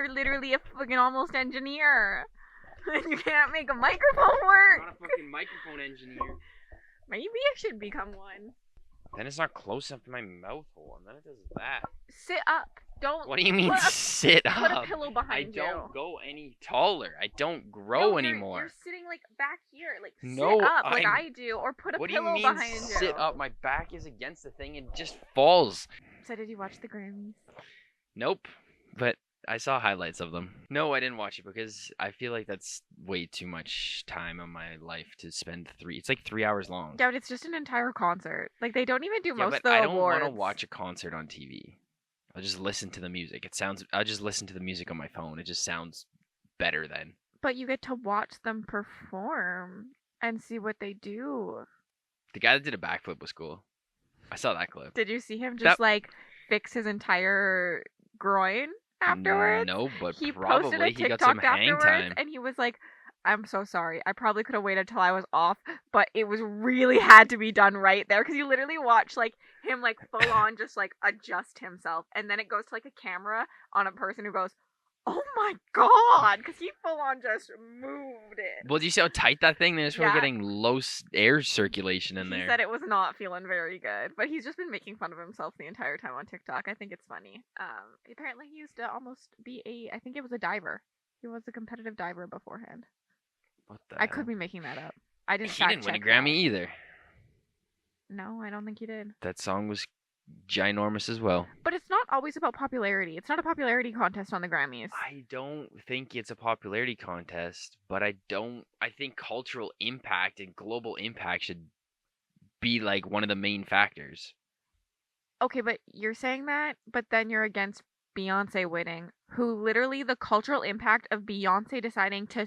You're literally a fucking almost engineer. You can't make a microphone work. I'm not a fucking microphone engineer. Maybe I should become one. Then it's not close enough to my mouth hole, and then it does that. Sit up. Don't. What do you mean sit up? Put a pillow behind you. I don't go any taller. I don't grow you're, anymore. You're sitting like back here, like no, sit up like I do, or put a pillow behind you. What do you mean sit up? My back is against the thing and just falls. So did you watch the Grammys? Nope, but I saw highlights of them. No, I didn't watch it because I feel like that's way too much time of my life to spend It's like 3 hours long. Yeah, but it's just an entire concert. Like they don't even do most of the awards. I don't want to watch a concert on TV. I'll just listen to the music. I'll just listen to the music on my phone. It just sounds better then. But you get to watch them perform and see what they do. The guy that did a backflip was cool. I saw that clip. Did you see him just like fix his entire groin afterwards? No, but he probably posted a he got TikTok some hang afterwards, time. and he was like, I'm so sorry. I probably could have waited till I was off, but it was really had to be done right there because you literally watch like him like full on just like adjust himself, and then it goes to like a camera on a person who goes, "Oh my god!" because he full on just moved it. Well, do you see how tight that thing is? We're getting low air circulation in there. He said it was not feeling very good, but he's just been making fun of himself the entire time on TikTok. I think it's funny. Apparently he used to almost be I think it was a diver. He was a competitive diver beforehand. What the I hell? could be making that up. I didn't. He didn't win a Grammy either. No, I don't think he did. That song was ginormous as well. But it's not always about popularity. It's not a popularity contest on the Grammys. I don't think it's a popularity contest, but I think cultural impact and global impact should be like one of the main factors. Okay, but you're saying that, but then you're against Beyonce winning, who literally the cultural impact of Beyonce deciding to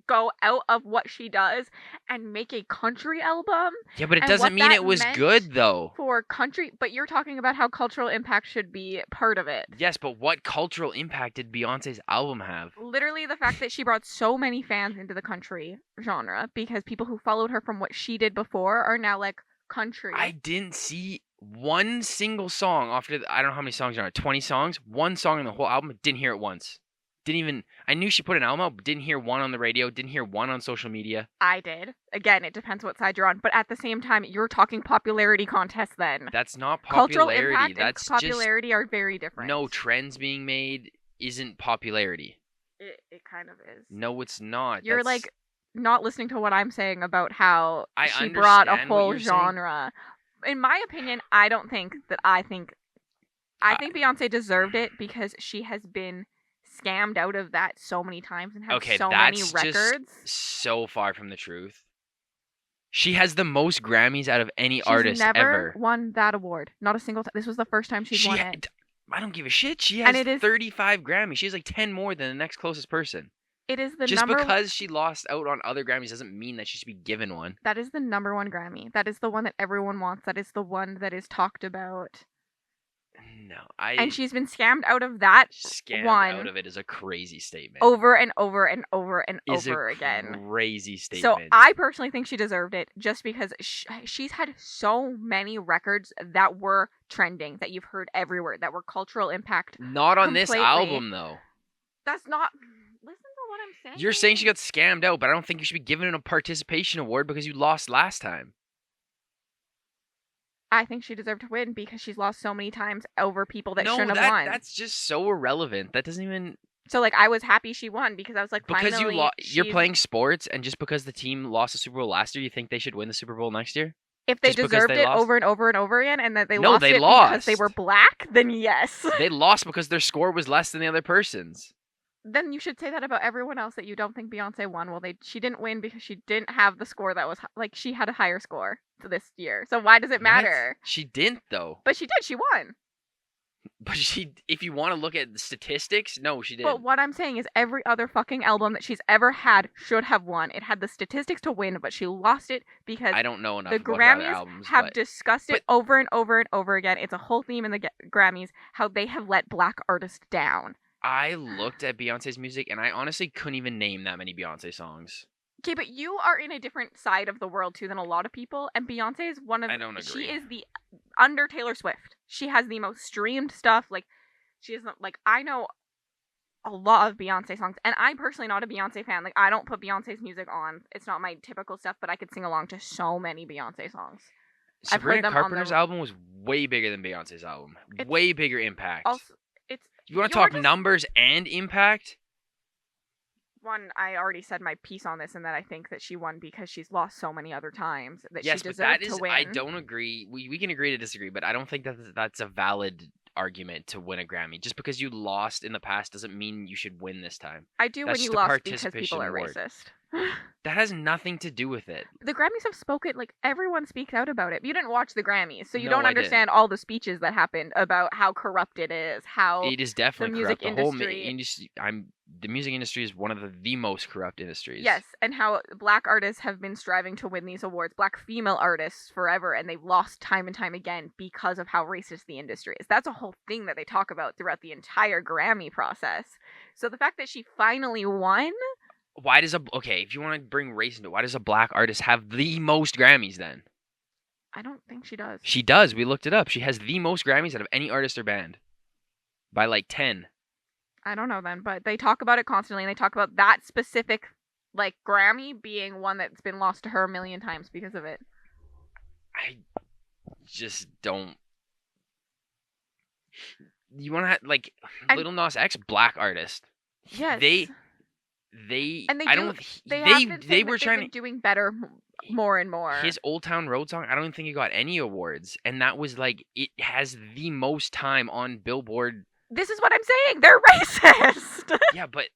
go out of what she does and make a country album. Yeah, but it doesn't mean it was good though. For country, but you're talking about how cultural impact should be part of it. Yes, but what cultural impact did Beyonce's album have? Literally the fact that she brought so many fans into the country genre because people who followed her from what she did before are now like country. I didn't see one single song I don't know how many songs are on it, 20 songs? One song in the whole album, didn't hear it once. I knew she put an album out, but didn't hear one on the radio, didn't hear one on social media. I did. Again, it depends what side you're on, but at the same time, you're talking popularity contest then. That's not popularity. Cultural impact That's and popularity are very different. No, trends being made isn't popularity. It kind of is. No, it's not. You're like not listening to what I'm saying about how she brought a whole genre. In my opinion, I think Beyonce deserved it because she has been scammed out of that so many times and had so many records. Just so far from the truth. She has the most Grammys out of any artist ever. She's never won that award. Not a single time. This was the first time she's won it. I don't give a shit. She has 35 Grammys. She has like 10 more than the next closest person. It is the just because she lost out on other Grammys doesn't mean that she should be given one. That is the number one Grammy. That is the one that everyone wants. That is the one that is talked about. No, and she's been scammed out of that out of it is a crazy statement. Over and over and over and over again. Crazy statement. So I personally think she deserved it just because she's had so many records that were trending, that you've heard everywhere, that were cultural impact. Not on this album, though. That's not... Listen to what I'm saying. You're saying she got scammed out, but I don't think you should be given a participation award because you lost last time. I think she deserved to win because she's lost so many times over people that shouldn't have won. That's just so irrelevant. That doesn't even... So, like, I was happy she won because I was like, because finally... you're playing sports, and just because the team lost the Super Bowl last year, you think they should win the Super Bowl next year? If they deserved it over and over and over again, and that they lost it because they were black, then yes. They lost because their score was less than the other person's. Then you should say that about everyone else that you don't think Beyonce won. Well, she didn't win because she didn't have the score that was... Like, she had a higher score this year. So why does it matter? She didn't, though. But she did. She won. But if you want to look at the statistics, no, she didn't. But what I'm saying is every other fucking album that she's ever had should have won. It had the statistics to win, but she lost it because I don't know enough the about Grammys albums, have discussed it over and over and over again. It's a whole theme in the Grammys, how they have let black artists down. I looked at Beyonce's music, and I honestly couldn't even name that many Beyonce songs. Okay, but you are in a different side of the world, too, than a lot of people, and Beyonce is one of... I don't agree. She is the... Under Taylor Swift. She has the most streamed stuff, like, she isn't... Like, I know a lot of Beyonce songs, and I'm personally not a Beyonce fan. Like, I don't put Beyonce's music on. It's not my typical stuff, but I could sing along to so many Beyonce songs. I've heard Sabrina them on Carpenter's the. album was way bigger than Beyonce's album. It's Way bigger impact. Also, it's You want to you're talk just numbers and impact? one. I already said my piece on this, and that I think that she won because she's lost so many other times that Yes, she but deserved that to is. win. I don't agree. We can agree to disagree, but I don't think that that's a valid argument to win a Grammy. Just because you lost in the past doesn't mean you should win this time. I do That's when you just a lost because participation people are award. racist. That has nothing to do with it. The Grammys have spoken, like, everyone speaks out about it. You didn't watch the Grammys, so you No, don't I didn't. understand all the speeches that happened about how corrupt it is, how It is definitely music corrupt. The whole industry- industry. The music industry is one of the most corrupt industries. yes, and how black artists have been striving to win these awards, black female artists forever, and they've lost time and time again because of how racist the industry is. That's a whole thing that they talk about throughout the entire Grammy process. So the fact that she finally won, Why does if you want to bring race into it, why does a black artist have the most Grammys then? I don't think she does. She does. We looked it up. She has the most Grammys out of any artist or band. By like 10. I don't know then, but they talk about it constantly, and they talk about that specific, like, Grammy being one that's been lost to her a million times because of it. I just don't. You want to have, like, Lil Nas X, black artist. Yes. They And they I do- don't. They They have been they saying were that trying they've to. been doing better more and more. His Old Town Road song, I don't even think it got any awards, and that was like it has the most time on Billboard. This is what I'm saying. They're racist. Yeah, but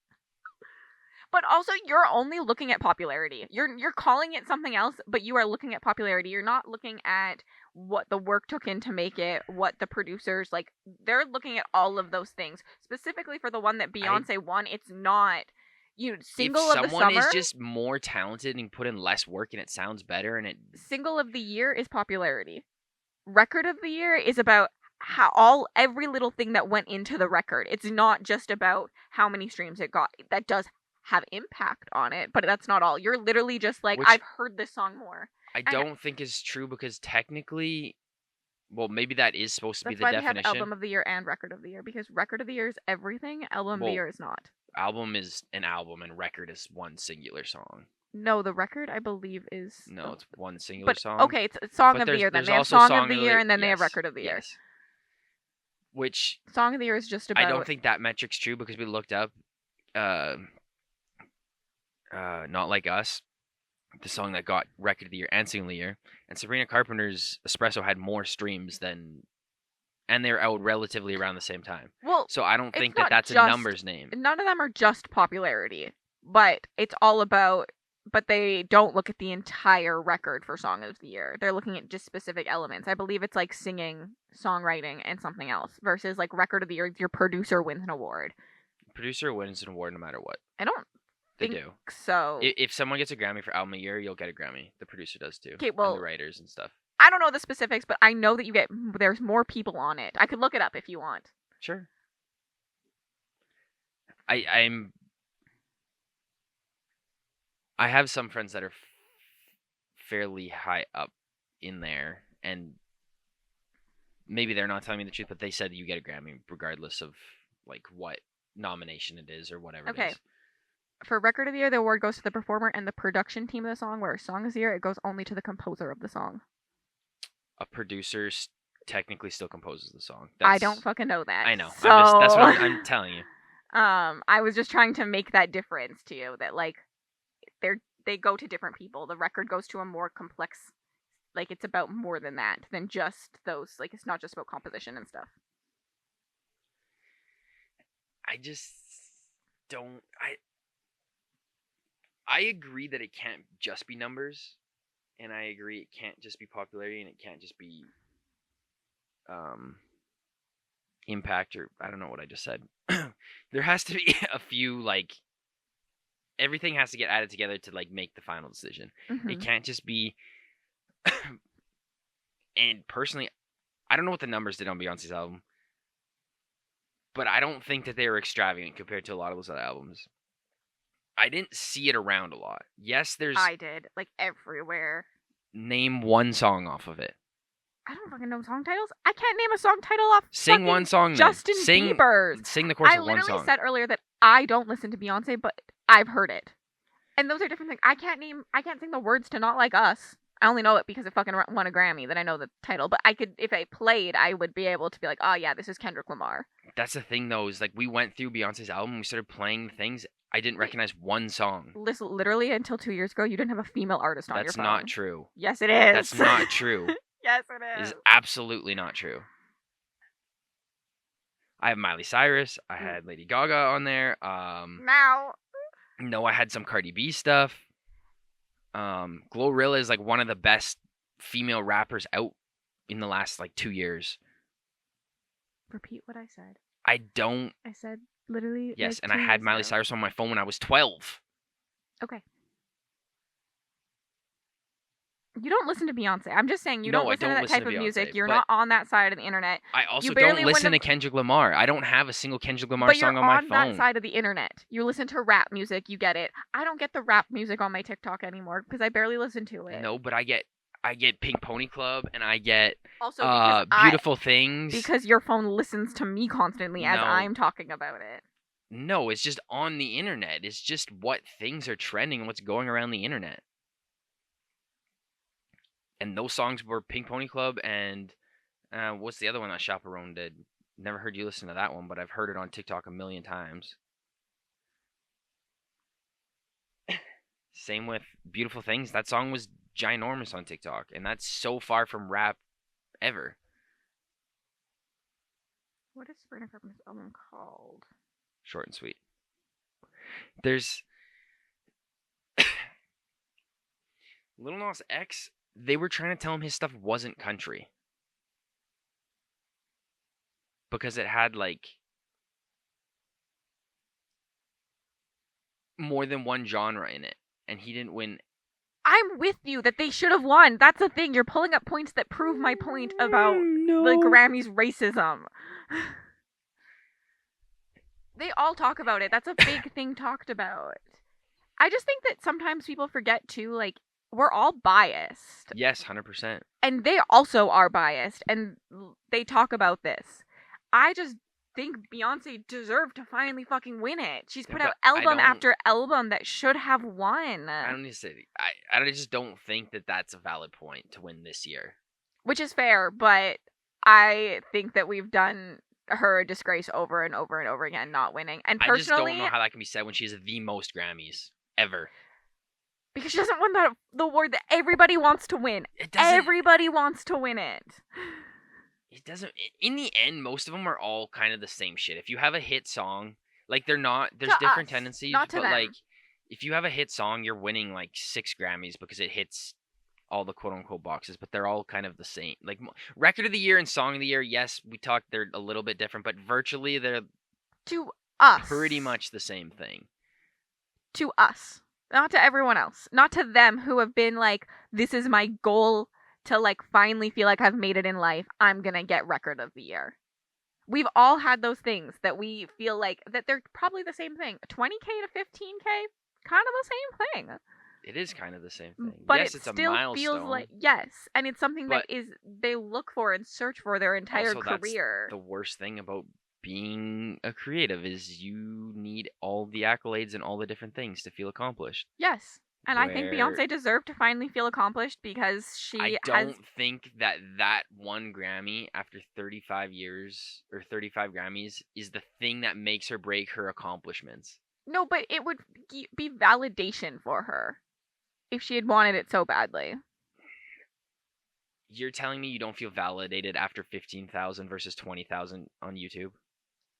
But also, you're only looking at popularity. You're calling it something else, but you are looking at popularity. You're not looking at what the work took in to make it, what the producers, like, they're looking at all of those things. Specifically for the one that Beyonce won, it's not single if of the someone summer. is just more talented and put in less work and it sounds better and it Single of the year is popularity. Record of the year is about every little thing that went into the record. It's not just about how many streams it got. That does have impact on it, but that's not all. You're literally just like, Which- I've heard this song more. I don't think is true because technically, well, maybe that is supposed to be That's the why definition. we have album of the year and record of the year, because record of the year is everything, album of the Well, year is not. Album is an album and record is one singular song. No, the record, I believe, is... No, it's one singular but, song. okay, it's song But of the year then. there's They have also song of the year and then they have yes, record of the year. yes. Which Song of the year is just about... I don't think that metric's true because we looked up Not Like Us, the song that got record of the year and single of the year, and Sabrina Carpenter's Espresso had more streams than, and they're out relatively around the same time. Well, So I don't it's think not that's a just- numbers name. none of them are just popularity, but it's all about... But they don't look at the entire record for Song of the Year. They're looking at just specific elements. I believe it's like singing, songwriting, and something else. Versus like Record of the Year, your producer wins an award. Producer wins an award no matter what. I don't They think do. so. If someone gets a Grammy for album of the year, you'll get a Grammy. The producer does too. Okay, and well- the writers and stuff. I don't know the specifics, but I know that there's more people on it. I could look it up if you want. Sure. I have some friends that are fairly high up in there, and maybe they're not telling me the truth, but they said you get a Grammy regardless of like what nomination it is or whatever Okay. it is. For Record of the Year, the award goes to the performer and the production team of the song, whereas Song of the Year, it goes only to the composer of the song. A producer technically still composes the song. I don't fucking know that. I know. So... That's what I'm telling you. I was just trying to make that difference to you, that like they go to different people. The record goes to a more complex, like it's about more than that, than just those, like it's not just about composition and stuff. I just don't. I agree that it can't just be numbers, and I agree it can't just be popularity, and it can't just be impact, or I don't know what I just said. There has to be a few, like, everything has to get added together to like make the final decision. Mhm. It can't just be. And personally, I don't know what the numbers did on Beyonce's album, but I don't think that they were extravagant compared to a lot of those other albums. I didn't see it around a lot. Yes, there's I did, like everywhere. name one song off of it. I don't fucking know song titles. I can't name a song title off. Sing fucking one song. Then. Justin Sing Bieber's. Sing the chorus I of one literally song. said earlier that I don't listen to Beyonce, but I've heard it. And those are different things. I can't sing the words to Not Like Us. I only know it because it fucking won a Grammy, then I know the title. But I could, if I played, I would be able to be like, oh yeah, this is Kendrick Lamar. That's the thing, though, is like we went through Beyonce's album, we started playing the things. I didn't recognize one song. Listen, literally until 2 years ago, you didn't have a female artist on your That's phone. not true. Yes, it is. That's not true. Yes, it It is. is absolutely not true. I have Miley Cyrus. I had Lady Gaga on there. Now. No, I had some Cardi B stuff. Glorilla is like one of the best female rappers out in the last like 2 years. Repeat what I said. I don't. I said literally. Yes, like and I had 2 Miley years ago. Cyrus on my phone when I was 12. Okay. You don't listen to Beyonce. I'm just saying you No, don't I listen to don't that listen type to of music. Beyonce, You're but- not on that side of the internet. I also barely don't listen to wouldn't- Kendrick Lamar. I don't have a single Kendrick Lamar But song you're on my on phone. that side of the internet. You listen to rap music. You get it. I don't get the rap music on my TikTok anymore because I barely listen to it. No, but I get Pink Pony Club and I get Also, because Beautiful Things. because your phone listens to me constantly as No. I'm talking about it. No, it's just on the internet. It's just what things are trending and what's going around the internet. And those songs were Pink Pony Club and what's the other one that Chaperone did? Never heard you listen to that one, but I've heard it on TikTok a million times. Same with Beautiful Things. That song was ginormous on TikTok, and that's so far from rap ever. What is Sabrina Carpenter's album called? Short and sweet. There's Lil Nas X, they were trying to tell him his stuff wasn't country. Because it had like more than one genre in it. And he didn't win. I'm with you that they should have won. That's the thing. You're pulling up points that prove my point about no. the Grammys racism. They all talk about it. That's a big thing talked about. I just think that sometimes people forget too, like, we're all biased. Yes, 100%. And they also are biased. And they talk about this. I just think Beyonce deserved to finally fucking win it. She's put Yeah, out but I album don't- after album that should have won. I don't need to say. I just don't think that that's a valid point to win this year. Which is fair, but I think that we've done her a disgrace over and over and over again, not winning. And I just personally, don't know how that can be said when she has the most Grammys ever. because she doesn't win the award that everybody wants to win. It doesn't. Everybody wants to win it. It doesn't. In the end, most of them are all kind of the same shit. If you have a hit song, like they're not. There's To different us, tendencies, not to but them. like if you have a hit song, you're winning like 6 Grammys because it hits all the quote unquote boxes. But they're all kind of the same. Like record of the year and song of the year. Yes, we talked. They're a little bit different, but virtually they're To us. pretty much the same thing. To us. Not to everyone else. Not to them who have been like, this is my goal to like finally feel like I've made it in life. I'm gonna get record of the year. We've all had those things that we feel like that they're probably the same thing. 20K to 15K, kind of the same thing. It is kind of the same thing. But yes, it it's a still milestone. feels like, yes, and it's something But- that is they look for and search for their entire Also, that's career. the worst thing about being a creative is you need all the accolades and all the different things to feel accomplished. Yes. And I think Where- Beyonce deserved to finally feel accomplished because she I has don't think that one Grammy after 35 years or 35 Grammys is the thing that makes or break her accomplishments. No, but it would be validation for her if she had wanted it so badly. You're telling me you don't feel validated after 15,000 versus 20,000 on YouTube?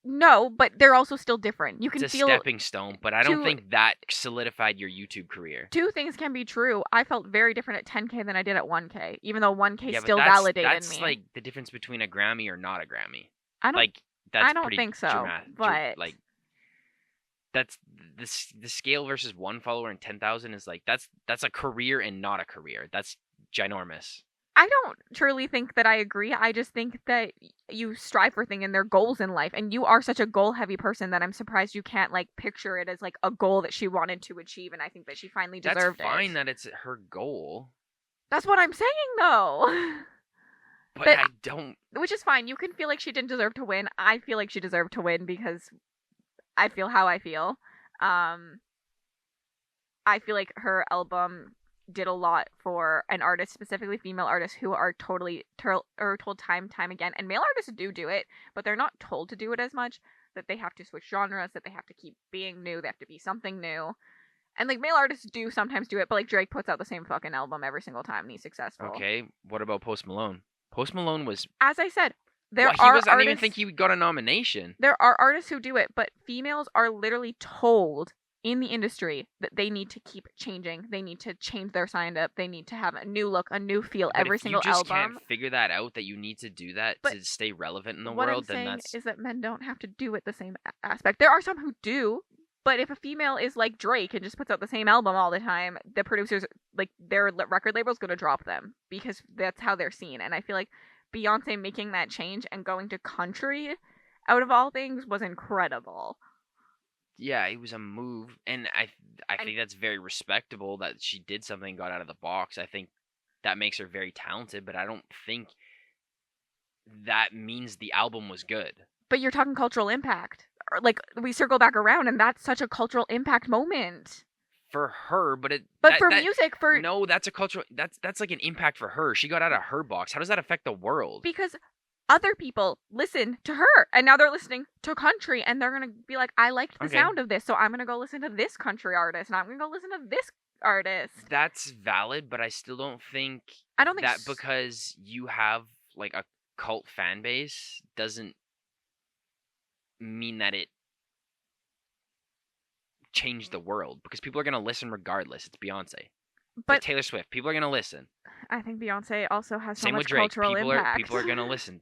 No, but they're also still different. You can It's a feel stepping stone, but I don't to- think that solidified your YouTube career. two things can be true. I felt very different at 10K than I did at 1K, even though 1K Yeah, but still that's validated me. like the difference between a Grammy or not a Grammy. I don't Like that's I don't pretty think so, dramatic. but- Like that's the scale versus one follower and 10,000 is like that's a career and not a career. That's ginormous. I don't truly think that I agree. I just think that you strive for things and they're goals in life. And you are such a goal heavy person that I'm surprised you can't like picture it as like a goal that she wanted to achieve. And I think that she finally deserved That's fine it. that it's her goal, That's what I'm saying though. but But I don't. Which is fine. You can feel like she didn't deserve to win. I feel like she deserved to win because I feel how I feel. Um, I feel like her album did a lot for an artist, specifically female artists, who are told time and time again, and male artists do it, but they're not told to do it as much. That they have to switch genres, that they have to keep being new, they have to be something new. And like male artists do sometimes do it, but like Drake puts out the same fucking album every single time and he's successful. Okay, what about Post Malone? Post Malone was. As I said, there Well, are I don't even artists. think he got a nomination. There are artists who do it, but females are literally told in the industry that they need to keep changing. They need to change their sign up. They need to have a new look, a new feel But every if you single just album. can't figure that out, that you need to do that But to stay relevant in the what I'm world, then saying that's. is that men don't have to do it the same aspect. There are some who do, but if a female is like Drake and just puts out the same album all the time, the producers, like their record label's gonna drop them because that's how they're seen. And I feel like Beyonce making that change and going to country, out of all things, was incredible. Yeah, it was a move, and I think that's very respectable that she did something and got out of the box. I think that makes her very talented, but I don't think that means the album was good. But you're talking cultural impact. Or, like, we circle back around, and that's such a cultural impact moment. For her, but Music, for no, that's a cultural that's like an impact for her. She got out of her box. How does that affect the world? Because other people listen to her, and now they're listening to country, and they're gonna be like, I liked the sound of this, so I'm gonna go listen to this country artist, and I'm gonna go listen to this artist. That's valid, but I still don't think that because you have like a cult fan base doesn't mean that it changed the world, because people are going to listen regardless. It's Beyonce. But like Taylor Swift, people are going to listen. I think Beyonce also has so Same much with Drake. cultural impact. People are going to listen.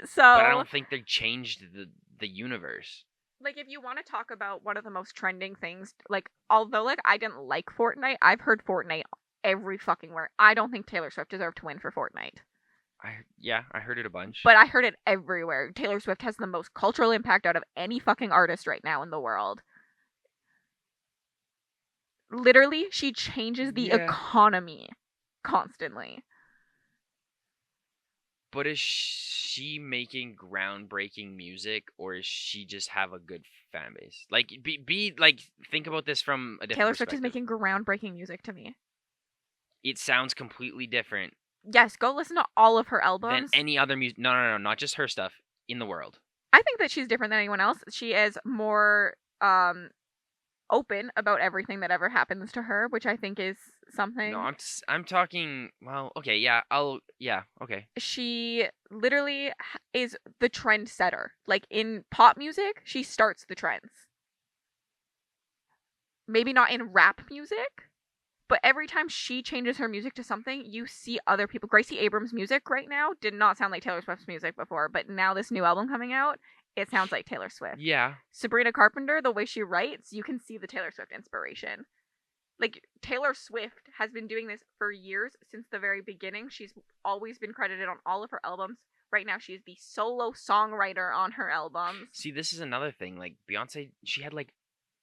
So, but I don't think they changed the universe. Like, if you want to talk about one of the most trending things, like, although like I didn't like Fortnite, I've heard Fortnite every fucking where. I don't think Taylor Swift deserved to win for Fortnite. I heard it a bunch. But I heard it everywhere. Taylor Swift has the most cultural impact out of any fucking artist right now in the world. Literally, she changes the economy constantly. But is she making groundbreaking music, or is she just have a good fan base? Like, be like, think about this from a different Taylor Swift perspective. is making groundbreaking music to me. It sounds completely different. Yes, go listen to all of her albums. Than any other music. No, not just her stuff in the world. I think that she's different than anyone else. She is more open about everything that ever happens to her, which I think is something. No, I'm talking. Well, okay, yeah, okay. She literally is the trend setter. Like in pop music, she starts the trends. Maybe not in rap music, but every time she changes her music to something, you see other people. Gracie Abrams' music right now did not sound like Taylor Swift's music before, but now this new album coming out, it sounds like Taylor Swift. Yeah. Sabrina Carpenter, the way she writes, you can see the Taylor Swift inspiration. Like, Taylor Swift has been doing this for years, since the very beginning. She's always been credited on all of her albums. Right now, she's the solo songwriter on her albums. See, this is another thing. Like, Beyonce, she had like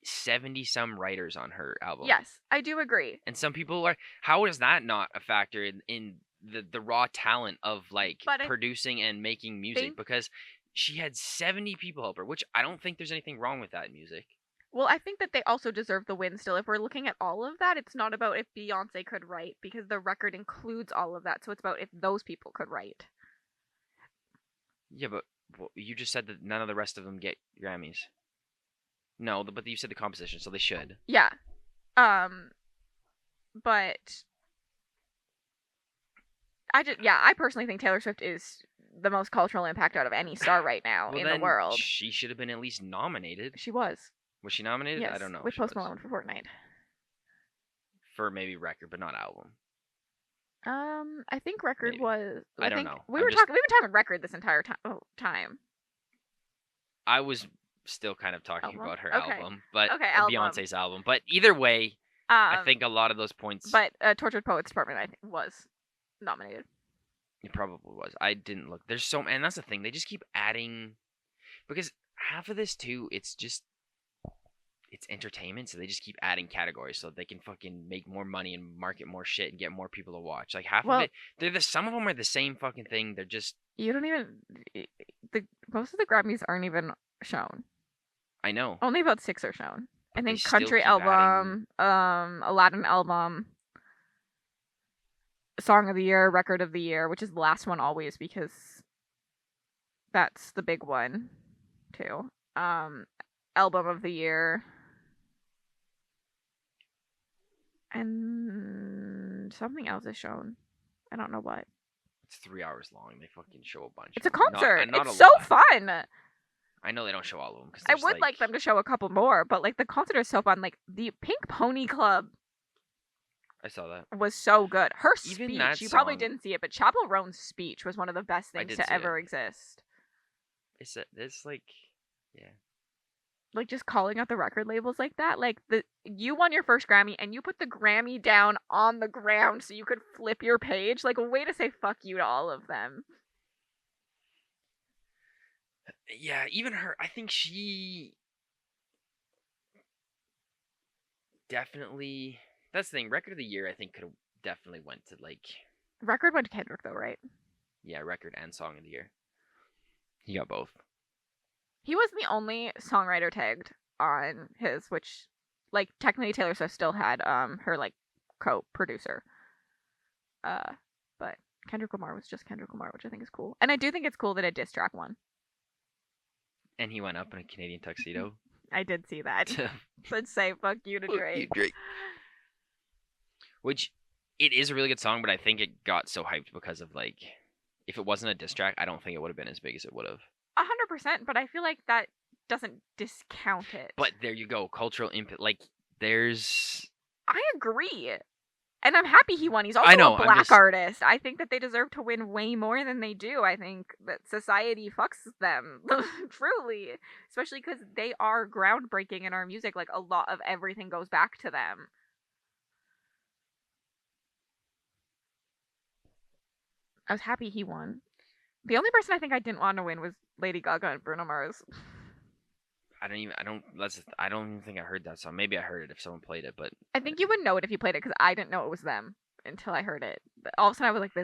70-some writers on her album. Yes, I do agree. And some people are... How is that not a factor in the raw talent of, like, producing and making music? Because she had 70 people help her, which I don't think there's anything wrong with that in music. Well, I think that they also deserve the win still. If we're looking at all of that, it's not about if Beyonce could write, because the record includes all of that. So it's about if those people could write. Yeah, but you just said that none of the rest of them get Grammys. No, but you said the composition, so they should. Yeah. But I personally think Taylor Swift is the most cultural impact out of any star right now in the world. She should have been at least nominated. She was. Was she nominated? Yes, I don't know. with Post Malone for Fortnite. For maybe record, but not album. I think record maybe. was. I don't know. We've been talking record this entire time. I was still kind of talking about her album, but Beyonce's album. But either way, I think a lot of those points. But Tortured Poets Department, I think, was nominated. It probably was. I didn't look. There's so, and that's the thing. They just keep adding, because half of this too, it's entertainment, so they just keep adding categories so they can fucking make more money and market more shit and get more people to watch. Like half of it, some of them are the same fucking thing. They're just most of the Grammys aren't even shown. I know, Only about 6 are shown. I but they think still country keep adding. album, Aladdin album, song of the year, record of the year, which is the last one always because that's the big one too. Um, album of the year, and something else is shown. I don't know what. It's 3 hours long. They fucking show a bunch It's of a them. Not concert. not It's a so lot. fun. I know they don't show all of them because I there's would like like them to show a couple more, but like the concert is so fun. Like the Pink Pony Club I saw that. was so good. Her Even speech, that you probably song, didn't see it, but Chapel Roan's speech was one of the best I things did to see it. ever exist. It's like, yeah. Like just calling out the record labels like that. Like you won your first Grammy and you put the Grammy down on the ground so you could flip your page. Like a way to say fuck you to all of them. Yeah, even her, I think she definitely. That's the thing. Record of the year, I think could have definitely went to like, Record went to Kendrick though, right? yeah, record and song of the year. He got both. He was the only songwriter tagged on his, which like technically Taylor Swift still had her like co-producer. But Kendrick Lamar was just Kendrick Lamar, which I think is cool. And I do think it's cool that a diss track won. And he went up in a Canadian tuxedo. I did see that. Let's say fuck you to Drake. Drake. Which it is a really good song, but I think it got so hyped because of like, if it wasn't a diss track, I don't think it would have been as big as it would have. 100%, but I feel like that doesn't discount it. But there you go, cultural input. Like there's. I agree. And I'm happy he won. He's also I know, a I'm black just. artist. I think that they deserve to win way more than they do. I think that society fucks them. Truly. Especially because they are groundbreaking in our music. Like, a lot of everything goes back to them. I was happy he won. The only person I think I didn't want to win was Lady Gaga and Bruno Mars. I don't even think I heard that song. Maybe I heard it if someone played it, but I think you would know it if you played it because I didn't know it was them until I heard it. But all of a sudden, I was like,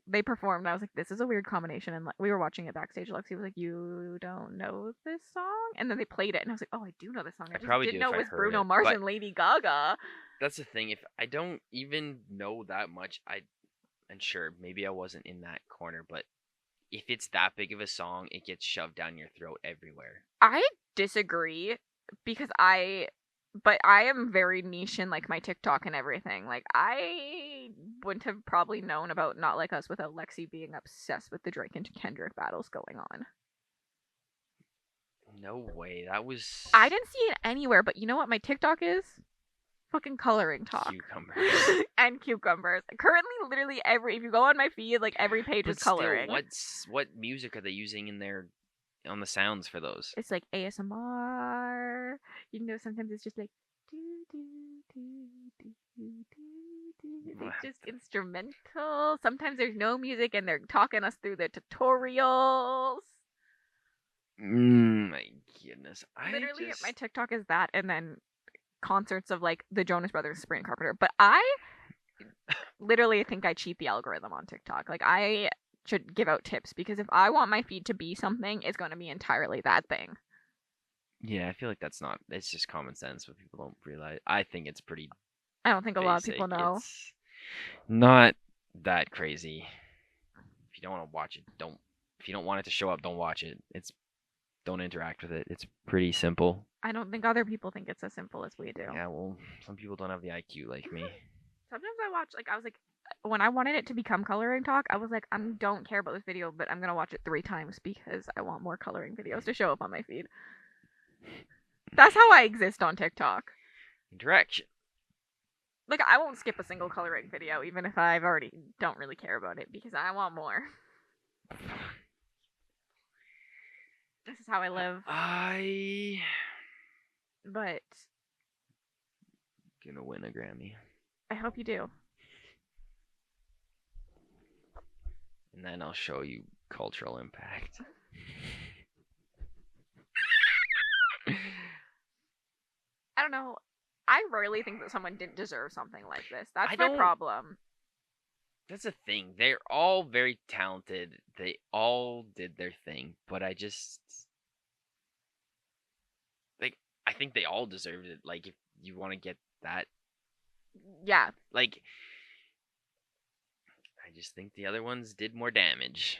they performed. And I was like, this is a weird combination. And we were watching it backstage. Lexi was like, you don't know this song? And then they played it. And I was like, oh, I do know this song. I just probably didn't do know if it I was heard Bruno it, Mars but and Lady Gaga. that's the thing. If I don't even know that much, and sure, maybe I wasn't in that corner, but if it's that big of a song, it gets shoved down your throat everywhere. I disagree because but I am very niche in like my TikTok and everything. Like I wouldn't have probably known about Not Like Us without Lexi being obsessed with the Drake and Kendrick battles going on. No way. That was I didn't see it anywhere, but you know what my TikTok is? Fucking coloring talk. cucumbers. And cucumbers. Currently, literally if you go on my feed, like every page But is coloring. what music are they using in their on the sounds for those? It's like ASMR. You know, sometimes it's just like do do do do do do. It's just instrumental. Sometimes there's no music and they're talking us through the tutorials. My goodness. Literally, my TikTok is that, and then concerts of like the Jonas Brothers, Sabrina Carpenter. But I literally think I cheat the algorithm on TikTok. Like I should give out tips because if I want my feed to be something, it's going to be entirely that thing. Yeah, I feel like it's just common sense, but people don't realize. I think it's pretty I don't think a lot of basic. people know. It's not that crazy. If you don't want to watch it, don't. If you don't want it to show up, don't watch it. Don't interact with it. It's pretty simple. I don't think other people think it's as simple as we do. Yeah, well, some people don't have the IQ like me. Sometimes I watch, like, I was like, when I wanted it to become coloring talk, I was like, I don't care about this video, but I'm going to watch it 3 times because I want more coloring videos to show up on my feed. That's how I exist on TikTok. Interaction. Like, I won't skip a single coloring video, even if I've already don't really care about it, because I want more. This is how I live. But gonna win a Grammy. I hope you do. And then I'll show you cultural impact. I don't know. I rarely think that someone didn't deserve something like this. That's my problem. That's the thing. They're all very talented. They all did their thing, but I just like I think they all deserved it. Like, if you want to get that, Yeah, like, I just think the other ones did more damage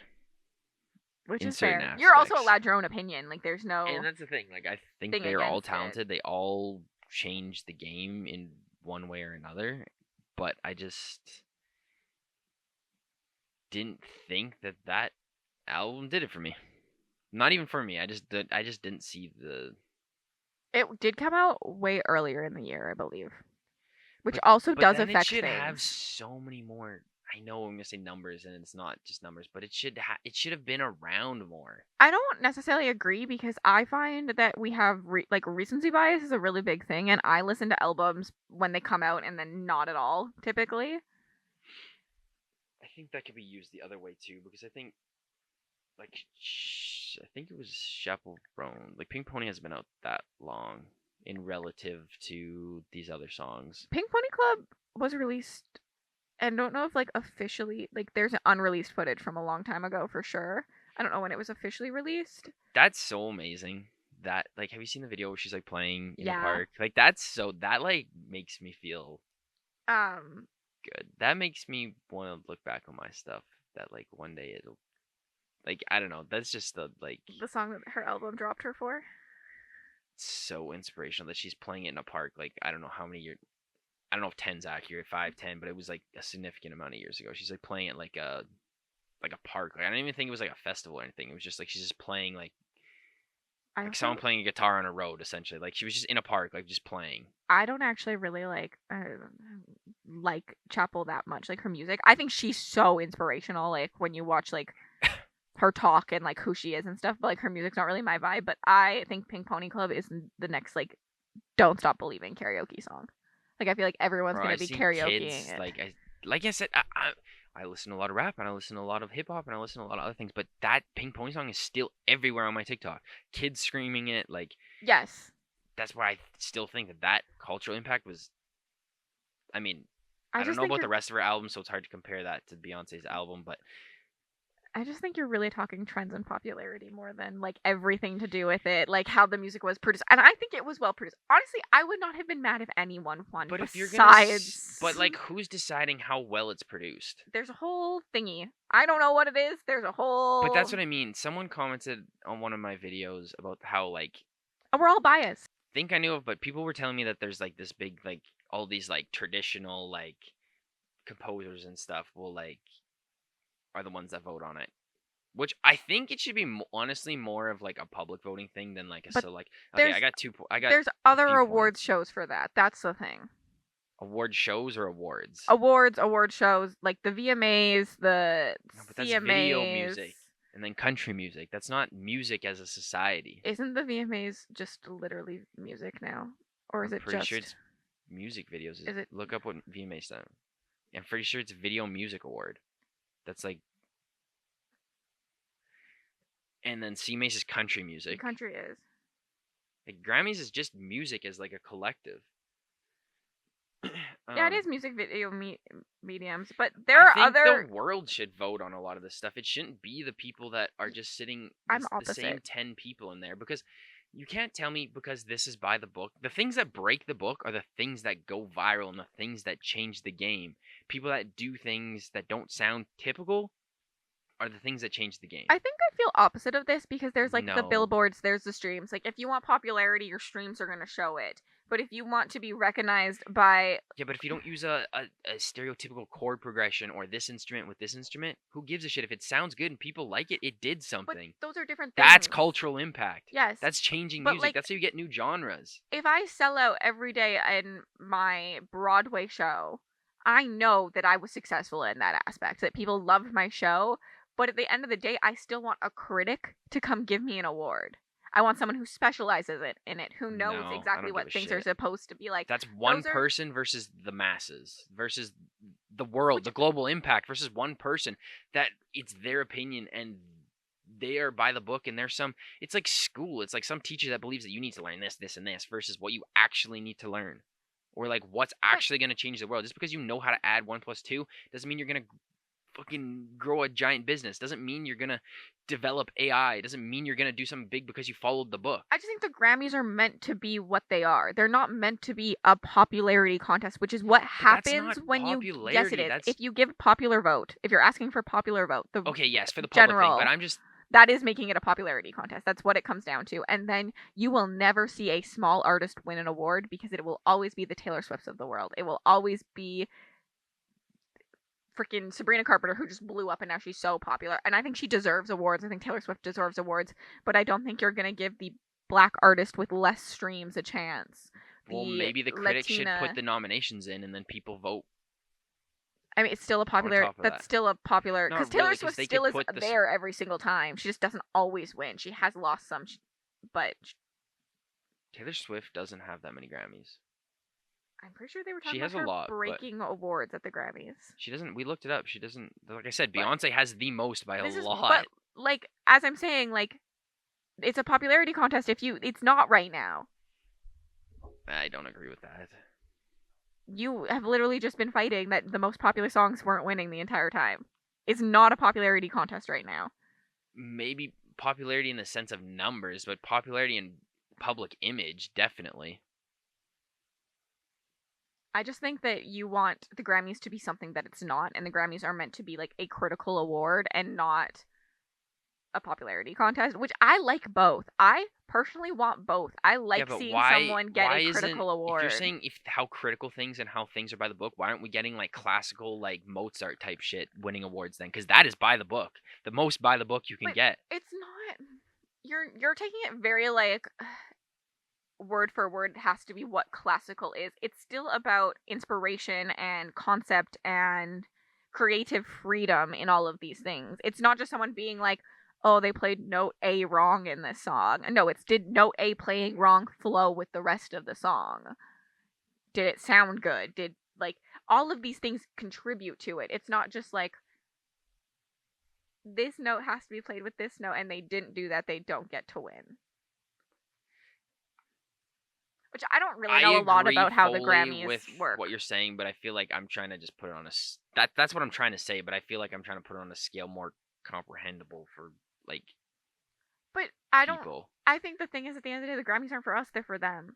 which in is certain fair. You're also aspects. allowed your own opinion. Like, there's And no that's the thing. Like, I think thing they're all against it. talented. They all changed the game in one way or another. But I just didn't think that album did it for me. Not even for me. I just didn't see the. It did come out way earlier in the year, I believe, which But also but does then it affect should have things. so many more. I know I'm gonna say numbers, and it's not just numbers, but it should have been around more. I don't necessarily agree because I find that we have like recency bias is a really big thing, and I listen to albums when they come out and then not at all typically. I think that could be used the other way too, because I think like I think it was Chaperone. Like Pink Pony hasn't been out that long in relative to these other songs. Pink Pony Club was released, and don't know if like officially like there's an unreleased footage from a long time ago for sure. I don't know when it was officially released. That's so amazing. That like, have you seen the video where she's like playing in a Yeah. park? Like that's so that like makes me feel Um, good. That makes me want to look back on my stuff. That like one day it'll like I don't know. That's just the like the song that her album dropped her for. so inspirational that she's playing it in a park. Like I don't know how many years. I don't know if 10's accurate, 5, 10, but it was like a significant amount of years ago. She's like playing it like a park. Like I don't even think it was like a festival or anything. It was just like she's just playing I like also someone playing a guitar on a road essentially. Like she was just in a park, like just playing. I don't actually really like Chapel that much, like her music. I think she's so inspirational, like when you watch like her talk and like who she is and stuff. But like her music's not really my vibe. But I think Pink Pony Club is the next like Don't Stop Believing karaoke song. Like I feel like everyone's Bro, gonna I be see karaokeing kids it. like I said, I listen to a lot of rap and I listen to a lot of hip hop and I listen to a lot of other things, but that Pink Pony song is still everywhere on my TikTok. Kids screaming it, like Yes, that's why I still think that cultural impact was. I mean, I I don't just know think about you're the rest of her album, so it's hard to compare that to Beyonce's album, but I just think you're really talking trends and popularity more than like everything to do with it, like how the music was produced. And I think it was well produced. Honestly, I would not have been mad if anyone won but if you're gonna, but besides like, who's deciding how well it's produced? there's a whole thingy. I don't know what it is. There's a But whole that's what I mean. Someone commented on one of my videos about how like we're all biased. think I knew of, but people were telling me that there's like this big like all these like traditional like composers and stuff will like are the ones that vote on it. Which I think it should be honestly more of like a public voting thing than like a But so like okay there's I got there's a other few awards points. shows for that. That's the thing. Award shows or awards? Award shows like the VMAs, the No, but that's video CMAs. music and then country music. That's not music as a society. Isn't the VMAs just literally music now? Or is I'm it pretty sure just it's music videos. is it Look up what VMA stand. I'm pretty sure it's Video Music Award. That's like, and then CMAs is country music. country is? Like Grammys is just music as like a collective. Yeah, it um, is music video mediums, but there I are think other. the world should vote on a lot of this stuff. It shouldn't be the people that are just sitting I'm the same opposite. 10 people in there because you can't tell me because this is by the book. The things that break the book are the things that go viral and the things that change the game. People that do things that don't sound typical are the things that change the game. I think I feel opposite of this because there's like the No. billboards, there's the streams. Like if you want popularity, your streams are going to show it. But if you want to be recognized by Yeah, but if you don't use a stereotypical chord progression or this instrument with this instrument, who gives a shit? If it sounds good and people like it, it did but something. those are different things. That's cultural impact. Yes. That's changing But, music. like, That's how you get new genres. if I sell out every day in my Broadway show, I know that I was successful in that aspect, that people loved my show. But at the end of the day, I still want a critic to come give me an award. I want someone who specializes in it, who knows No, I exactly don't give what a things are shit. supposed to be like. That's one Those are person versus the masses versus the world, which the global impact versus one person that it's their opinion and they are by the book and there's some it's like school. It's like some teacher that believes that you need to learn this, this, and this versus what you actually need to learn. Or like what's but actually going to change the world. Just because you know how to add 1 plus 2 doesn't mean you're going to fucking grow a giant business. Doesn't mean you're gonna develop AI. Doesn't mean you're gonna do something big because you followed the book. I just think the Grammys are meant to be what they are. They're not meant to be a popularity contest, which is what But that's happens not when you. Yes, it popularity. is. That's If you give popular vote, if you're asking for popular vote, the okay. Yes, for the public thing. general, But I'm just that is making it a popularity contest. That's what it comes down to. And then you will never see a small artist win an award because it will always be the Taylor Swifts of the world. It will always be freaking Sabrina Carpenter, who just blew up and now she's so popular. And I think she deserves awards. I think Taylor Swift deserves awards, but I don't think you're gonna give the black artist with less streams a chance. well, The maybe the critics should Latina. put the nominations in and then people vote I mean, it's still a on popular. top of That's that. still a popular because Not Taylor really, because Swift they still could is put the there every single time. She just doesn't always win. She has lost some, but Taylor Swift doesn't have that many Grammys. I'm pretty sure they were She talking has about a her lot, but breaking awards at the Grammys. she doesn't. We looked it up. She doesn't. Like I said, But Beyonce has the most by a this is, lot. but like as I'm saying, like it's a popularity contest. If you, it's not right now. I don't agree with that. You have literally just been fighting that the most popular songs weren't winning the entire time. It's not a popularity contest right now. Maybe popularity in the sense of numbers, but popularity in public image, definitely. I just think that you want the Grammys to be something that it's not, and the Grammys are meant to be like a critical award and not a popularity contest, which I like both. I personally want both. I Yeah, like but seeing why? someone get Why a isn't? critical If you're award. saying if how critical things and how things are by the book, why aren't we getting like classical, like Mozart type shit winning awards then? Because that is by the book, the most by the book you can But get. it's not. You're taking it very like word for word has to be what classical is. It's still about inspiration and concept and creative freedom in all of these things. It's not just someone being like, oh, they played note A wrong in this song. No, it's did note A playing wrong flow with the rest of the song? Did it sound good? Did like all of these things contribute to it? It's not just like this note has to be played with this note and they didn't do that, they don't get to win. Which I don't really know a lot about how the Grammys with work. what you're saying, but I feel like I'm trying to just put it on a that's what I'm trying to say, but I feel like I'm trying to put it on a scale more comprehensible for like But I don't. people. I think the thing is, at the end of the day, the Grammys aren't for us; they're for them.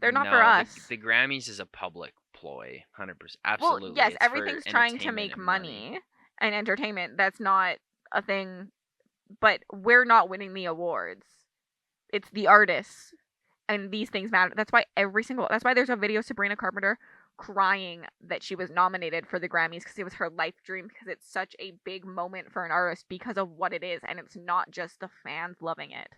They're not for No, us. the Grammys is a public ploy, 100%. Well, Absolutely. yes, It's for everything's trying to entertainment make and money and entertainment. That's not a thing, but we're not winning the awards. It's the artists, and these things matter. That's why That's why there's a video of Sabrina Carpenter crying that she was nominated for the Grammys because it was her life dream. Because it's such a big moment for an artist because of what it is, and it's not just the fans loving it.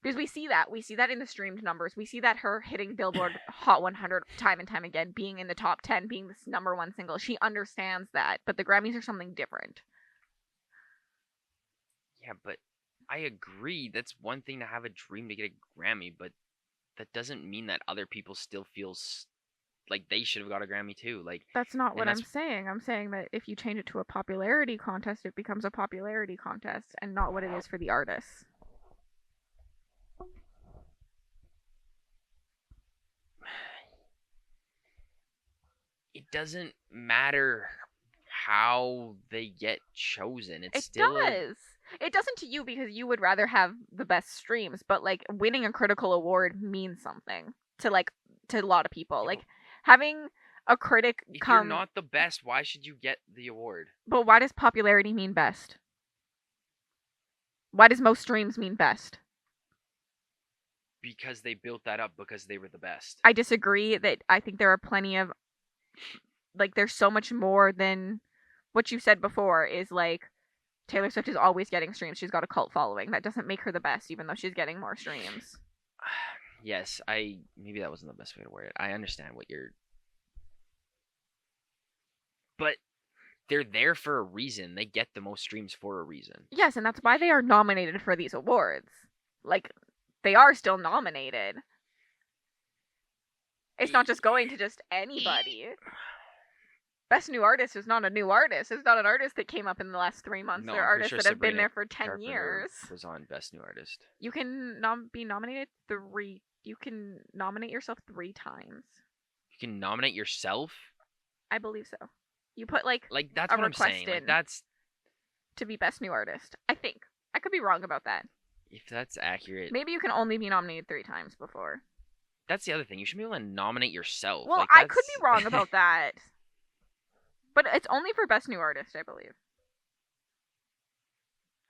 Because we see that in the streamed numbers. We see that her hitting Billboard Hot 100 time and time again, being in the top 10, being this number one single. She understands that, but the Grammys are something different. Yeah, but I agree. That's one thing to have a dream to get a Grammy, but that doesn't mean that other people still feel like they should have got a Grammy too. Like That's not what and I'm that's saying. I'm saying that if you change it to a popularity contest, it becomes a popularity contest and not what it is for the artists. it doesn't matter how they get chosen. It's It still does. It doesn't to you because you would rather have the best streams, but like winning a critical award means something to a lot of people. Yeah, Like having a critic if you're come. not the best, why should you get the award? But why does popularity mean best? Why does most streams mean best? Because they built that up because they were the best. I disagree that I think there are plenty of like there's so much more than what you said before is like Taylor Swift is always getting streams. She's got a cult following. That doesn't make her the best even though she's getting more streams. Yes, maybe that wasn't the best way to word it. I understand what you're but they're there for a reason. They get the most streams for a reason. Yes, and that's why they are nominated for these awards. Like they are still nominated. It's not just going to just anybody. Best New Artist is not a new artist. It's not an artist that came up in the last 3 months. No, They're I'm pretty artists sure that have been Sabrina there for 10 Carpenter years. was on Best New Artist. You can be nominated you can nominate yourself 3 times. You can nominate yourself? I believe so. You put like Like that's a what I'm request saying. Like in that's to be best new artist. I think I could be wrong about that. if that's accurate. Maybe you can only be nominated 3 times before. That's the other thing. You should be able to nominate yourself. Well, Like I could that's be wrong about that, but it's only for best new artist, I believe.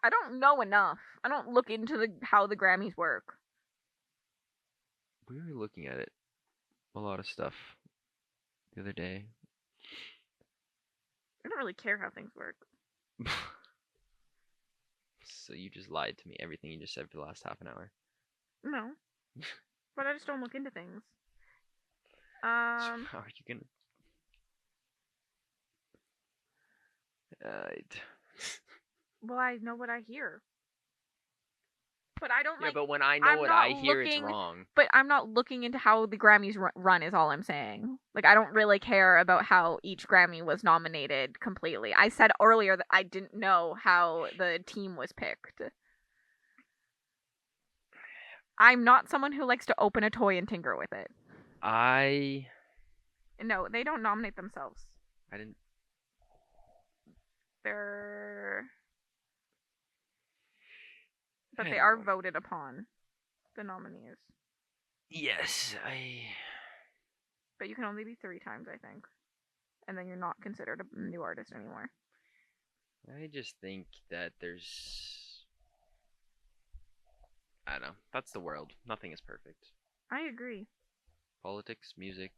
I don't know enough. I don't look into how the Grammys work. we were looking at it. A lot of stuff the other day. I don't really care how things work. So you just lied to me. Everything you just said for the last half an hour. No, but I just don't look into things. So how are you gonna? Well, I know what I hear, but I don't Yeah, like. but when I know I'm what not I hear, it's looking- wrong. But I'm not looking into how the Grammys run. Is all I'm saying. Like, I don't really care about how each Grammy was nominated completely. I said earlier that I didn't know how the team was picked. I'm not someone who likes to open a toy and tinker with it. I No, they don't nominate themselves. didn't. But I they don't are know. voted upon, the nominees. Yes, But you can only be 3 times, I think. And then you're not considered a new artist anymore. I just think that there's. I don't know. That's the world. Nothing is perfect. I agree. Politics, music.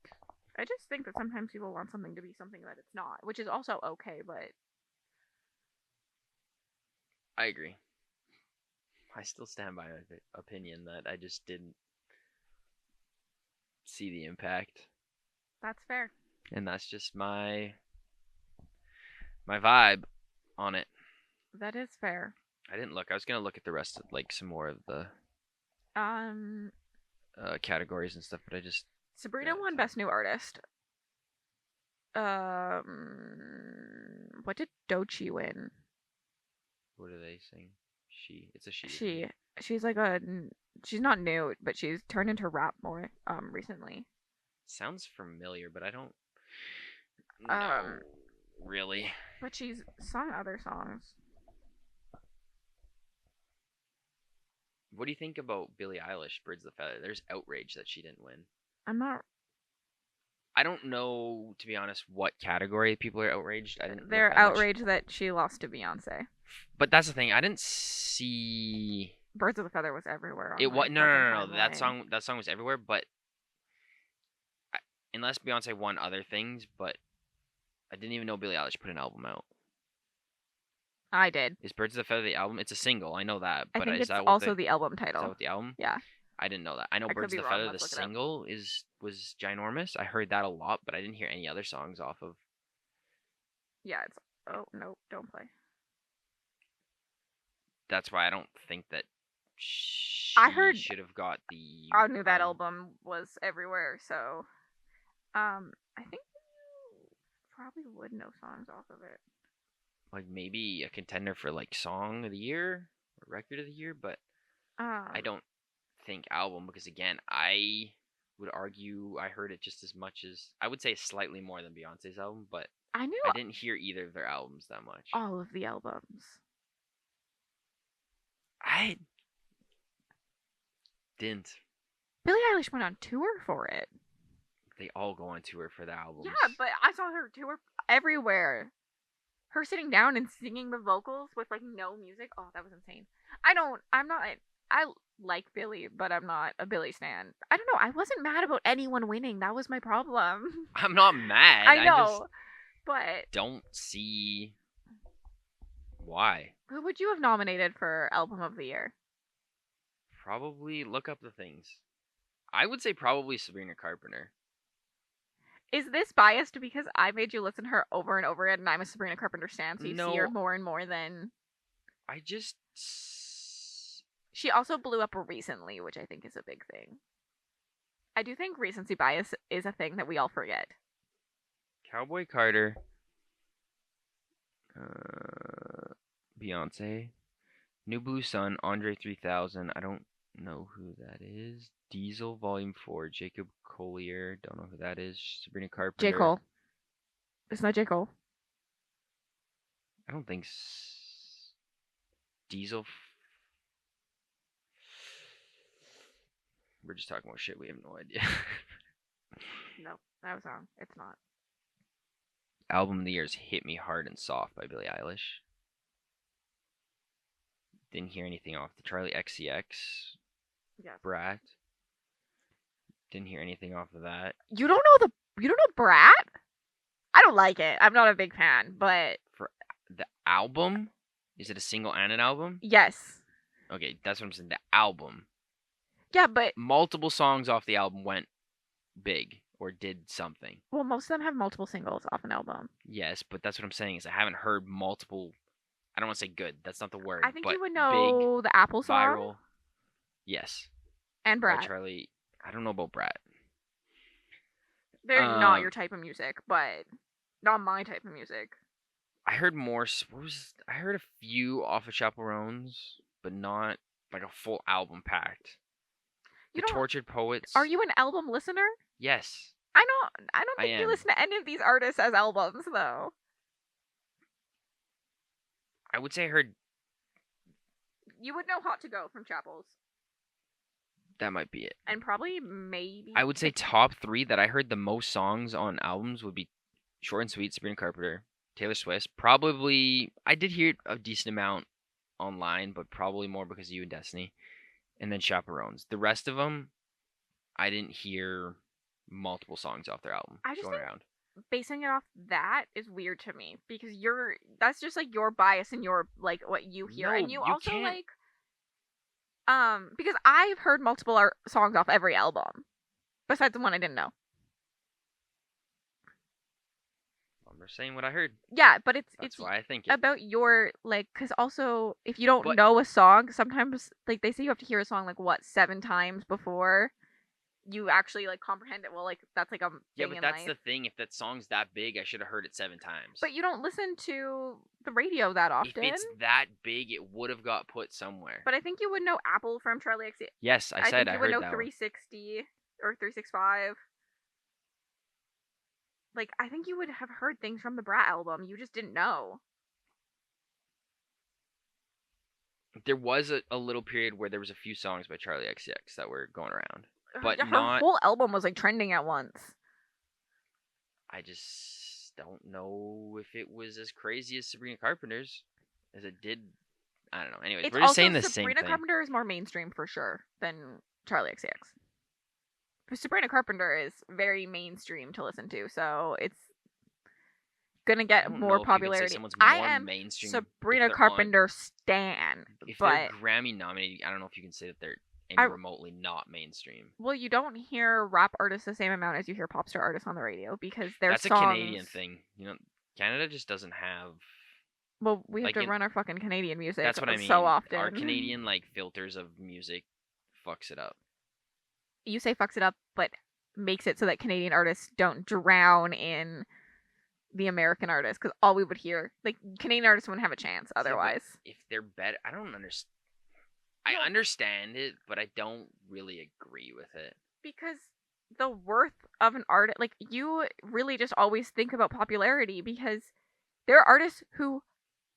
I just think that sometimes people want something to be something that it's not, which is also okay, but I agree. I still stand by my opinion that I just didn't see the impact, that's fair. and that's just my vibe on it. That is fair. I didn't look. I was gonna look at the rest of like some more of the Um, categories and stuff, but I just Sabrina Yeah, won it's Best New Artist. What did Doechii win? what do they sing? She. It's a she. isn't She, it? she's like she's not new, but she's turned into rap more recently. Sounds familiar, but I don't Um, know really. But she's sung other songs. What do you think about Billie Eilish, Birds of the Feather? There's outrage that she didn't win. I'm not. I don't know, to be honest, what category people are outraged. I didn't. They're look that much. outraged that she lost to Beyonce. But that's the thing. I didn't see. Birds of a Feather was everywhere. On It my was no, fucking no, no, no. timeline. That song was everywhere. But unless Beyonce won other things, but I didn't even know Billie Eilish put an album out. I did. Is Birds of the Feather the album? It's a single. I know that. I But think is it's that what also the album is that title. what the album? Yeah. I didn't know that. I know I could Birds be of the wrong, Feather. The let's look it up. single was ginormous. I heard that a lot, but I didn't hear any other songs off of. Yeah, it's. Oh no! Don't play. That's why I don't think that she I heard- should have got the. I knew that album was everywhere, so I think you probably would know songs off of it. Like maybe a contender for like song of the year or record of the year, but I don't think album because again I would argue I heard it just as much as I would say slightly more than Beyonce's album, but I knew I didn't hear either of their albums that much. all of the albums. I didn't. Billie Eilish went on tour for it. They all go on tour for the albums. Yeah, but I saw her tour everywhere. Her sitting down and singing the vocals with like no music. Oh, that was insane. I'm not. I like Billie, but I'm not a Billie stan. I don't know. I wasn't mad about anyone winning. That was my problem. I'm not mad. I know, I just but don't see why. who would you have nominated for Album of the Year? Probably look up the things. I would say probably Sabrina Carpenter. Is this biased because I made you listen to her over and over again, and I'm a Sabrina Carpenter stan, so you see her No. more and more than... I just She also blew up recently, which I think is a big thing. I do think recency bias is a thing that we all forget. Cowboy Carter, Beyonce, New Blue Sun, Andre 3000. I don't know who that is. Diesel Volume 4, Jacob Collier. Don't know who that is. Sabrina Carpenter. J. Cole. It's not J. Cole. I don't think Diesel. We're just talking about shit. We have no idea. No, that was wrong. It's not. Album of the year is "Hit Me Hard and Soft" by Billie Eilish. Didn't hear anything off the Charlie XCX. Yes. Brat. Didn't hear anything off of that. You don't know Brat? I don't like it. I'm not a big fan, but For the album, is it a single and an album? yes. Okay, that's what I'm saying. The album. Yeah, but Multiple songs off the album went big or did something. well, most of them have multiple singles off an album. Yes, but that's what I'm saying is I haven't heard multiple. I don't want to say good. That's not the word. I think but you would know big, the Apple song viral. Yes. and By Brat. Charlie. I don't know about Brat. They're not your type of music, but not my type of music. I heard more. I heard a few off of Chaperones, but not like a full album packed. The Tortured Poets. Are you an album listener? Yes. I don't think you am. listen to any of these artists as albums, though. I would say I heard. You would know "Hot to Go" from Chapels. That might be it. And probably maybe. I would say top 3 that I heard the most songs on albums would be Short and Sweet, Sabrina Carpenter, Taylor Swift. Probably, I did hear a decent amount online, but probably more because of You and Destiny. And then Chaperones. The rest of them, I didn't hear multiple songs off their album I just going think around. basing it off that is weird to me because that's just like your bias and your like what you hear, No, and you also can't. like because I've heard multiple songs off every album besides the one I didn't know. I'm just saying what I heard. Yeah, but That's it's why I think it. about your like because also if you don't But- know a song, sometimes like they say you have to hear a song like what 7 times before you actually like comprehend it. Well, like that's like a Yeah, thing but in that's life. the thing. If that song's that big, I should have heard it 7 times. But you don't listen to the radio that often. If it's that big, it would have got put somewhere. But I think you would know Apple from Charlie XCX. Yes, I think said you I would heard know that one. 360 or 365. Like I think you would have heard things from the Brat album. You just didn't know. There was a little period where there was a few songs by Charlie XCX that were going around. But her not. whole album was like trending at once. I just don't know if it was as crazy as Sabrina Carpenter's as it did. I don't know. Anyways, It's we're just also saying the same Sabrina thing. Carpenter is more mainstream for sure than Charlie XCX. But Sabrina Carpenter is very mainstream to listen to, so it's gonna I get don't more know if you can say popularity. someone's I more am mainstream if Sabrina they're Carpenter stan, If but they're Grammy nominated, I don't know if you can say that they're any remotely not mainstream. well, you don't hear rap artists the same amount as you hear pop star artists on the radio because their That's songs. a Canadian thing. You know, Canada just doesn't have. Well, we have like to run our fucking Canadian music. That's what I mean. So often, Our Canadian like filters of music fucks it up. You say fucks it up, but makes it so that Canadian artists don't drown in the American artists because all we would hear, like Canadian artists wouldn't have a chance otherwise. If they're better, I don't understand. I understand it, but I don't really agree with it. Because the worth of an artist, like you really just always think about popularity because there are artists who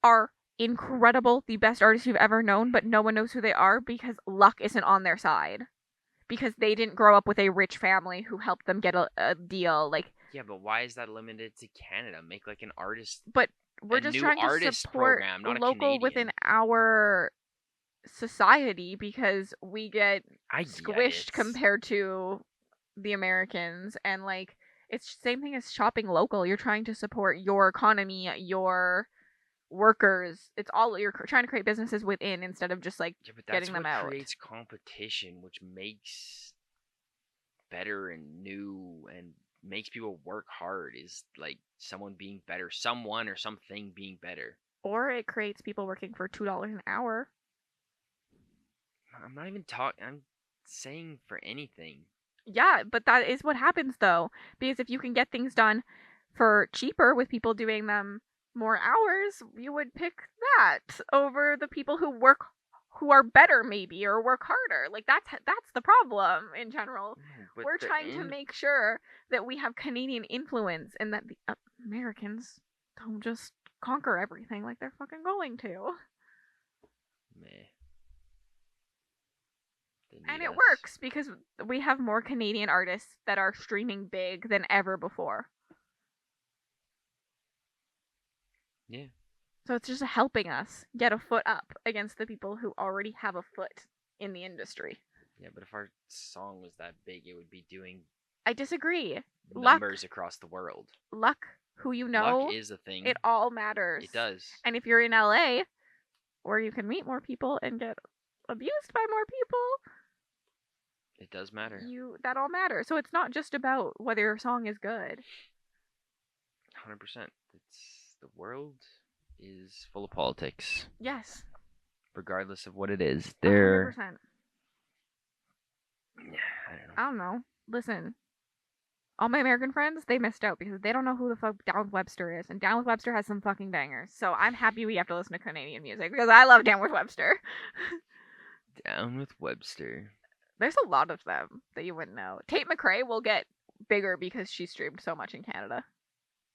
are incredible, the best artists you've ever known, but no one knows who they are because luck isn't on their side. Because they didn't grow up with a rich family who helped them get a deal. Like, yeah, but why is that limited to Canada? Make like an artist. But we're just trying to support program, not local within our society because we get squished compared to the Americans, and like it's the same thing as shopping local. You're trying to support your economy, your workers. It's all you're trying to create businesses within instead of just like getting them out. Creates competition, which makes better and new and makes people work hard. Is like someone being better, someone or something being better. Or it creates people working for $2 an hour. I'm not even talking. I'm saying for anything. Yeah, but that is what happens though, because if you can get things done for cheaper with people doing them more hours, you would pick that over the people who are better maybe or work harder. Like that's the problem in general. We're trying to make sure that we have Canadian influence and that the Americans don't just conquer everything like they're fucking going to. Meh. And it works because we have more Canadian artists that are streaming big than ever before. Yeah. So it's just helping us get a foot up against the people who already have a foot in the industry. Yeah, but if our song was that big, it would be doing I disagree. numbers across the world. Luck, who you know, luck is a thing. It all matters. It does. And if you're in LA, where you can meet more people and get abused by more people, it does matter. That all matters. So it's not just about whether your song is good. 100%. The world is full of politics. Yes. Regardless of what it is, they're 100%. I don't know. Listen, all my American friends, they missed out because they don't know who the fuck Down with Webster is, and Down with Webster has some fucking bangers. So I'm happy we have to listen to Canadian music because I love Down with Webster. Down with Webster. There's a lot of them that you wouldn't know. Tate McRae will get bigger because she streamed so much in Canada.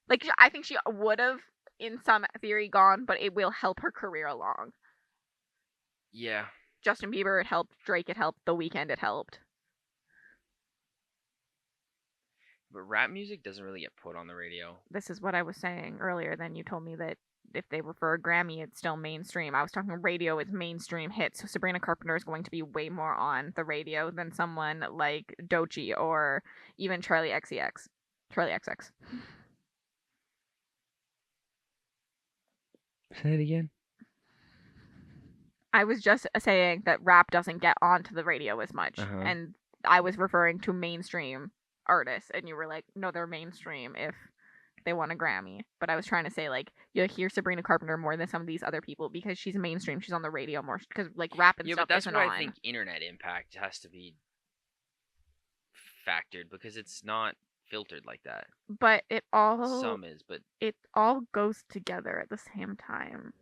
Like, I think she would have, in some theory, gone, but it will help her career along. Yeah. Justin Bieber, it helped. Drake, it helped. The Weeknd, it helped. But rap music doesn't really get put on the radio. This is what I was saying earlier. Then you told me that if they were for a Grammy, it's still mainstream. I was talking radio is mainstream hits. So Sabrina Carpenter is going to be way more on the radio than someone like Doechii or even Charlie XCX. Charlie XX. Say it again. I was just saying that rap doesn't get onto the radio as much. And I was referring to mainstream artists, and you were like, no, they're mainstream if they won a Grammy. But I was trying to say, like, you'll hear Sabrina Carpenter more than some of these other people because she's mainstream. She's on the radio more because, like, rap and stuff isn't on. Yeah, but that's why I think internet impact has to be factored because it's not filtered like that. But it all... Some is, but... It all goes together at the same time.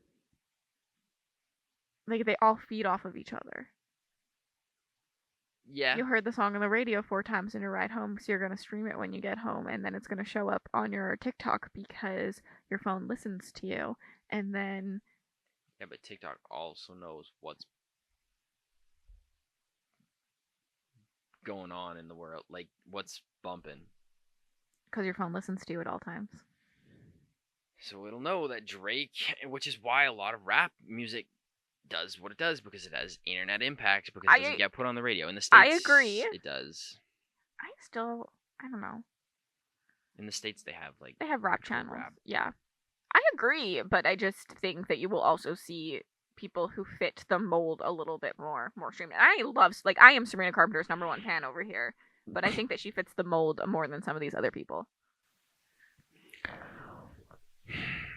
Like, they all feed off of each other. Yeah. You heard the song on the radio 4 times in your ride home, so you're going to stream it when you get home, and then it's going to show up on your TikTok because your phone listens to you, and then... Yeah, but TikTok also knows what's going on in the world, like, what's bumping. Because your phone listens to you at all times. So it'll know that Drake, which is why a lot of rap music does what it does, because it has internet impact, because it doesn't get put on the radio. In the States, I agree. It does. I don't know. In the States, they have, like... They have rap channels. Rap. Yeah. I agree, but I just think that you will also see people who fit the mold a little bit more streaming. I am Sabrina Carpenter's #1 fan over here, but I think that she fits the mold more than some of these other people.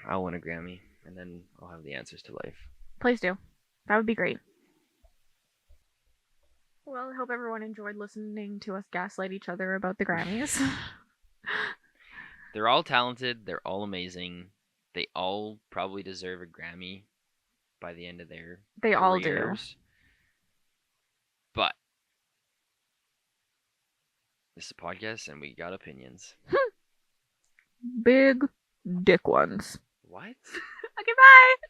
I'll win a Grammy, and then I'll have the answers to life. Please do. That would be great. Well, I hope everyone enjoyed listening to us gaslight each other about the Grammys. They're all talented. They're all amazing. They all probably deserve a Grammy by the end of their They careers. all do. But this is a podcast, and we got opinions. Big dick ones. What? Okay, bye!